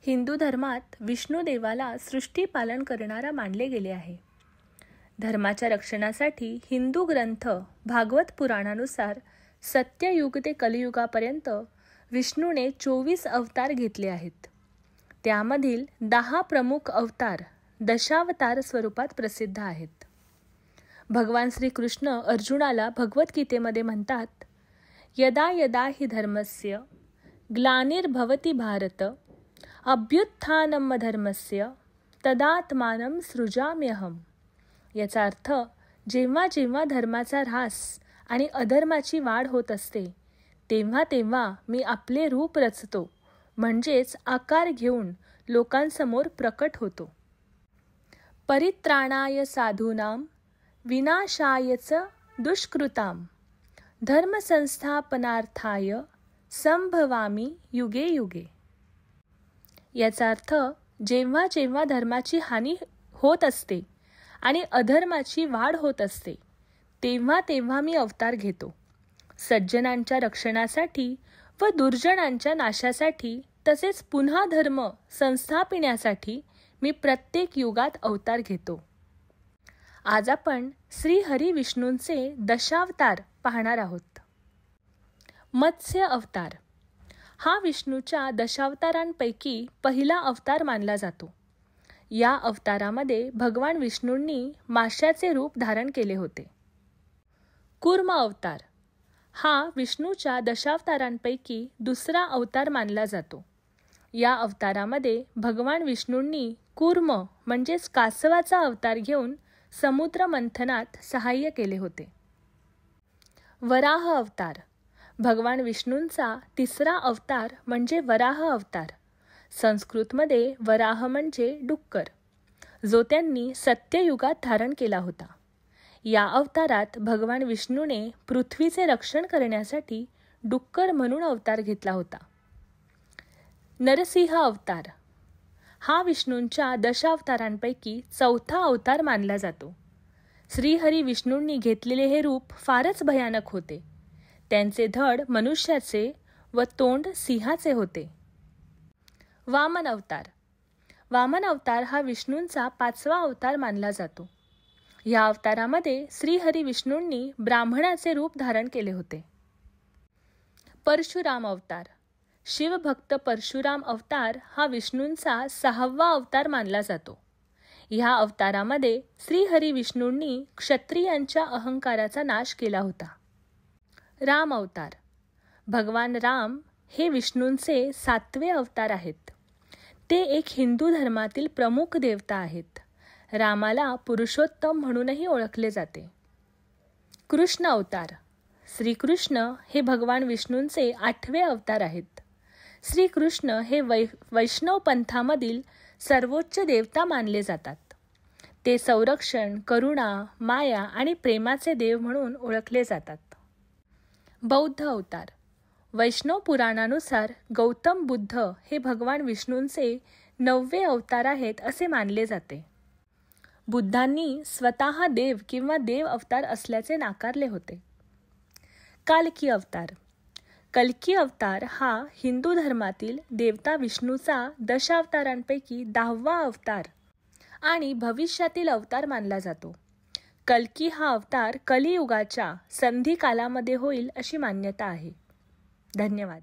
हिंदू धर्मात विष्णू देवाला सृष्टी पालन करणारा मानले गेले आहे. धर्माच्या रक्षणासाठी हिंदू ग्रंथ भागवत पुराणानुसार सत्ययुग ते कलियुगापर्यंत विष्णूने 24 अवतार घेतले आहेत. त्यामधील 10 प्रमुख अवतार दशावतार स्वरूपात प्रसिद्ध आहेत. भगवान श्रीकृष्ण अर्जुनाला भगवद्गीतेमध्ये म्हणतात, यदा यदा हि धर्मस्य ग्लानिर्भवति भारत अभ्युत्थानम धर्मस्य तदात्मानं सृजाम्यहम्. याचा अर्थ, जेव्हा जेव्हा धर्माचा ऱ्हास आणि अधर्माची वाढ होत असते तेव्हा तेव्हा मी आपले रूप रचतो, म्हणजेच आकार घेऊन लोकांसमोर प्रकट होतो. परित्राणाय साधूनां विनाशाय च दुष्कृतां धर्मसंस्थापनार्थाय संभवामी युगे युगे. याचा अर्थ, जेव्हा जेव्हा धर्माची हानी होत असते आणि अधर्माची वाढ होत असते तेव्हा तेव्हा मी अवतार घेतो. सज्जनांच्या रक्षणासाठी व दुर्जनांच्या नाशासाठी तसेच पुन्हा धर्म संस्थापिण्यासाठी मी प्रत्येक युगात अवतार घेतो. आज आपण श्री हरी विष्णूंचे दशावतार पाहणार आहोत. मत्स्य अवतार हा विष्णूच्या दशावतारांपैकी पहिला अवतार मानला जातो. या अवतारामध्ये भगवान विष्णूंनी माशाचे रूप धारण केले होते. कूर्म अवतार हा विष्णूच्या दशावतारांपैकी दुसरा अवतार मानला जातो. या अवतारामध्ये भगवान विष्णूंनी कूर्म म्हणजेच कासवाचा अवतार घेऊन समुद्र मंथनात सहाय्य केले होते. वराह अवतार भगवान विष्णूंचा तिसरा अवतार म्हणजे वराह अवतार. संस्कृतमध्ये वराह म्हणजे डुक्कर, जो त्यांनी सत्ययुगात धारण केला होता. या अवतारात भगवान विष्णूने पृथ्वीचे रक्षण करण्यासाठी डुक्कर म्हणून अवतार घेतला होता. नरसिंह अवतार हा विष्णूंच्या दशावतारांपैकी चौथा अवतार मानला जातो. श्रीहरी विष्णूंनी घेतलेले हे रूप फारच भयानक होते. त्यांचे धड मनुष्याचे व तोंड सिंहाचे होते. वामन अवतार वामन अवतार हा विष्णूंचा 5वा अवतार मानला जातो. या अवतारामध्ये श्रीहरी विष्णूंनी ब्राह्मणाचे रूप धारण केले होते. परशुराम अवतार शिवभक्त परशुराम अवतार हा विष्णूंचा 6वा अवतार मानला जातो. ह्या अवतारामध्ये श्रीहरी विष्णूंनी क्षत्रियांच्या अहंकाराचा नाश केला होता. राम अवतार भगवान राम हे विष्णूंचे 7वे अवतार आहेत. ते एक हिंदू धर्मातील प्रमुख देवता आहेत. रामाला पुरुषोत्तम म्हणूनही ओळखले जाते. कृष्ण अवतार श्रीकृष्ण हे भगवान विष्णूंचे 8वे अवतार आहेत. श्रीकृष्ण हे वैष्णव पंथामधील सर्वोच्च देवता मानले जातात. ते संरक्षण, करुणा, माया आणि प्रेमाचे देव म्हणून ओळखले जातात. बौद्ध अवतार वैष्णव पुराणानुसार गौतम बुद्ध हे भगवान विष्णूंचे 9वे अवतार आहेत असे मानले जाते. बुद्धांनी स्वतः देव किंवा देव अवतार असल्याचे नाकारले होते. कालकी अवतार कल्की अवतार हा हिंदू धर्मातील देवता विष्णूचा दशावतारांपैकी 10वा अवतार आणि भविष्यातील अवतार मानला जातो. कल्की हा अवतार कलियुगाच्या संधी कालामध्ये होईल अशी मान्यता आहे. धन्यवाद.